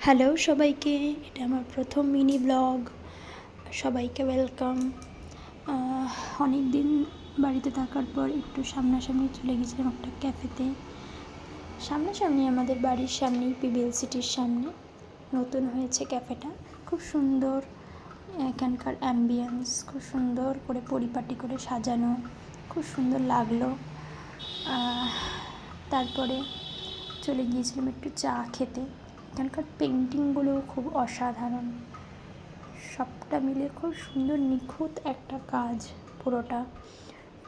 Hello সবাইকে, এটা আমার প্রথম মিনি ব্লগ। সবাইকে ওয়েলকাম। অনেক দিন বাড়িতে থাকার পর একটু সামনাসামনি চলে গেছিলাম একটা ক্যাফেতে। সামনাসামনি আমাদের বাড়ির সামনেই, পিবিএল সিটির সামনে নতুন হয়েছে ক্যাফেটা। খুব সুন্দর এখানকার অ্যাম্বিয়েন্স, খুব সুন্দর করে পরিপাটি করে সাজানো, খুব সুন্দর লাগলো। তারপরে চলে গিয়েছিলাম একটু চা খেতে। এখানকার পেন্টিংগুলো খুব অসাধারণ, সবটা মিলে খুব সুন্দর নিখুঁত একটা কাজ পুরোটা।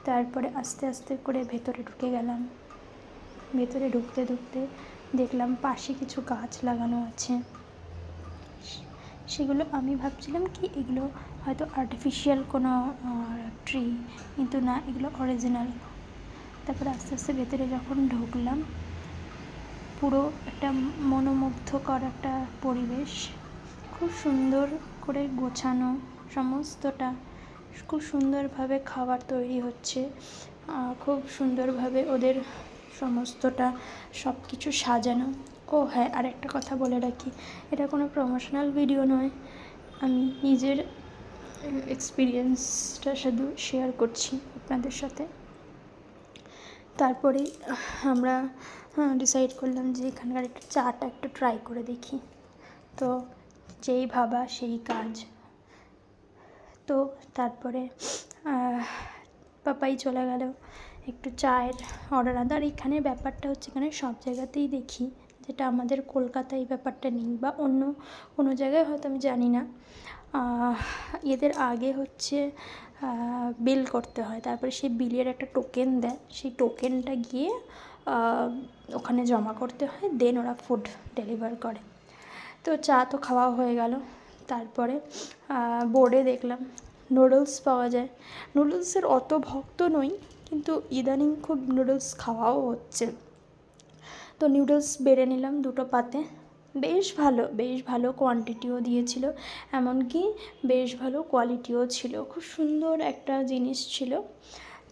তারপরে আস্তে আস্তে করে ভেতরে ঢুকে গেলাম। ভেতরে ঢুকতে ঢুকতে দেখলাম পাশে কিছু গাছ লাগানো আছে। সেগুলো আমি ভাবছিলাম কি এগুলো হয়তো আর্টিফিশিয়াল কোনো ট্রি, কিন্তু না, এগুলো অরিজিনাল। তারপরে আস্তে আস্তে ভেতরে যখন ঢুকলাম, পুরো একটা মনোমুগ্ধকর একটা পরিবেশ, খুব সুন্দর করে গোছানো সমস্তটা, খুব সুন্দরভাবে খাবার তৈরি হচ্ছে, খুব সুন্দরভাবে ওদের সমস্তটা সব কিছু সাজানো। ও হ্যাঁ, আর একটা কথা বলে রাখি, এটা কোনো প্রমোশনাল ভিডিও নয়, আমি নিজের এক্সপিরিয়েন্সটা শুধু শেয়ার করছি আপনাদের সাথে। তারপরে আমরা ডিসাইড করলাম যে এখানকার একটু চাটা একটু ট্রাই করে দেখি। তো যেই ভাবা সেই কাজ। তো তারপরে পাপাই চলে গেল একটু চায়ের অর্ডার আনতে। আর এখানে ব্যাপারটা হচ্ছে, এখানে সব জায়গাতেই দেখি, যেটা আমাদের কলকাতায় এই ব্যাপারটা নেই, বা অন্য কোনো জায়গায় হয়তো আমি জানি না। এদের আগে হচ্ছে বিল করতে হয়, তারপরে সেই বিলের একটা টোকেন দেয়, সেই টোকেনটা গিয়ে ওখানে জমা করতে হয়, দেন ওরা ফুড ডেলিভার করে। তো চা তো খাওয়া হয়ে গেল। তারপরে বোর্ডে দেখলাম নুডলস পাওয়া যায়। নুডলসের অত ভক্ত নই, কিন্তু ইদানিং খুব নুডলস খাওয়াও হচ্ছে। তো নুডলস বেড়ে নিলাম দুটো পাতে। বেশ ভালো কোয়ান্টিটিও দিয়েছিল, এমনকি বেশ ভালো কোয়ালিটিও ছিল। খুব সুন্দর একটা জিনিস ছিল।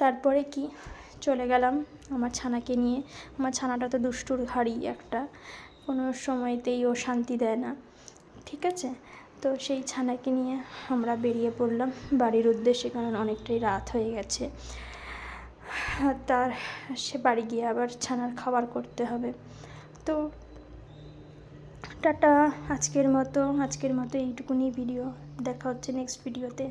তারপরে কি চলে গেলাম আমার ছানাকে নিয়ে। আমার ছানাটা তো দুষ্টুর হাড়ি একটা, কোনো সময়তেই ও শান্তি দেয় না, ঠিক আছে? তো সেই ছানাকে নিয়ে আমরা বেরিয়ে পড়লাম বাড়ির উদ্দেশ্যে, কারণ অনেকটাই রাত হয়ে গেছে। তার সে বাড়ি গিয়ে আবার ছানার খাবার করতে হবে। তো টাটা, আজকের মতো এইটুকুনি ভিডিও। দেখা হচ্ছে নেক্সট ভিডিওতে।